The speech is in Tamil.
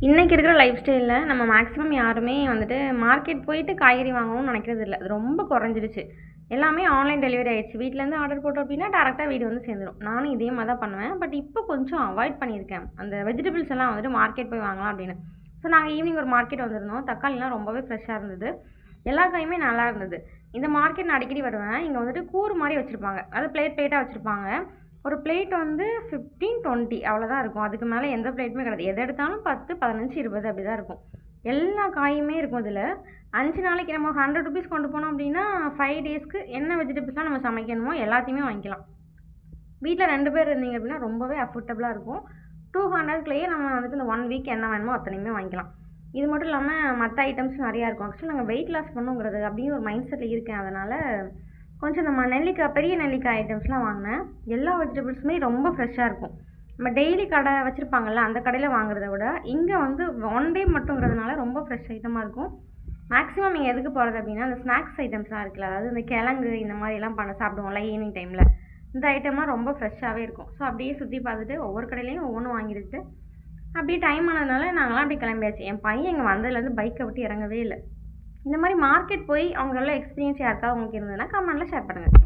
இன்றைக்கி இருக்கிற லைஃப் ஸ்டைலில் நம்ம மேக்ஸிமம் யாருமே வந்துட்டு மார்க்கெட் போயிட்டு காய்கறி வாங்கணும்னு நினைக்கிறது இல்லை. அது ரொம்ப குறைஞ்சிடுச்சு. எல்லாமே ஆன்லைன் டெலிவரி ஆயிடுச்சு. வீட்டிலேருந்து ஆர்டர் போட்டோம் அப்படின்னா டேரெக்டாக வீடு வந்து சேர்ந்துடும். நானும் இதே மாதிரி தான் பண்ணுவேன். பட் இப்போ கொஞ்சம் அவாய்ட் பண்ணியிருக்கேன். அந்த வெஜிடபிள்ஸ் எல்லாம் வந்துட்டு மார்க்கெட் போய் வாங்கலாம் அப்படின்னு. ஸோ நாங்கள் ஈவினிங் ஒரு மார்க்கெட் வந்திருந்தோம். தக்காளிலாம் ரொம்பவே ஃப்ரெஷ்ஷாக இருந்தது. எல்லா காயுமே நல்லா இருந்தது. இந்த மார்க்கெட் நான் அடிக்கடி வருவேன். இங்கே வந்துட்டு கூறு மாதிரி வச்சுருப்பாங்க. அது பிளேட்டாக வச்சுருப்பாங்க. ஒரு பிளேட் வந்து 15, 20 அவ்வளோதான் இருக்கும். அதுக்கு மேலே எந்த பிளேட்டுமே கிடையாது. எது எடுத்தாலும் 10, 15, 20 அப்படி தான் இருக்கும். எல்லா காயுமே இருக்கும் இதில். 5 நாளைக்கு நம்ம ₹100 கொண்டு போனோம் அப்படின்னா 5 டேஸ்க்கு என்ன வெஜிடபிள்ஸ்லாம் நம்ம சமைக்கணுமோ எல்லாத்தையுமே வாங்கிக்கலாம். வீட்டில் 2 பேர் இருந்தீங்க அப்படின்னா ரொம்பவே அஃபோர்டபுளாக இருக்கும். 200க்குள்ளேயே நம்ம வந்துட்டு இந்த 1 வீக் என்ன வேணுமோ அத்தனையுமே வாங்கிக்கலாம். இது மட்டும் இல்லாமல் மற்ற ஐட்டம்ஸ் நிறையா இருக்கும். ஆக்சுவலி நாங்கள் வெயிட் லாஸ் பண்ணுங்கிறது அப்படின்னு ஒரு மைண்ட் செட்டில் இருக்கேன். அதனால் கொஞ்சம் நம்ம நெல்லிக்காய், பெரிய நெல்லிக்காய் ஐட்டம்ஸ்லாம் வாங்கினேன். எல்லா வெஜிடபிள்ஸுமே ரொம்ப ஃப்ரெஷ்ஷாக இருக்கும். நம்ம டெய்லி கடை வச்சுருப்பாங்கல்ல, அந்த கடையில் வாங்குறத விட இங்கே வந்து 1 டே மட்டுங்கிறதுனால ரொம்ப ஃப்ரெஷ் ஐட்டமாக இருக்கும். மேக்ஸிமம் நீங்கள் எதுக்கு போகிறது அப்படின்னா அந்த ஸ்நாக்ஸ் ஐட்டம்ஸ்லாம் இருக்குல்ல, அதாவது இந்த கிழங்கு இந்த மாதிரிலாம் சாப்பிடுவோம்ல ஈவினிங் டைமில், இந்த ஐட்டம்லாம் ரொம்ப ஃப்ரெஷ்ஷாகவே இருக்கும். ஸோ அப்படியே சுற்றி பார்த்துட்டு ஒவ்வொரு கடையிலையும் ஒவ்வொன்றும் வாங்கிட்டு அப்படியே டைம் ஆனதுனால நாங்களாம் அப்படி கிளம்பியாச்சு. என் பையன் இங்கே வந்ததுலேருந்து பைக்கை விட்டு இறங்கவே இல்லை. இந்த மாதிரி மார்க்கெட் போய் அவங்களோட எக்ஸ்பீரியன்ஸ் யாருக்காவது உங்களுக்கு இருந்ததுன்னா கமெண்ட்டில் ஷேர் பண்ணுங்கள்.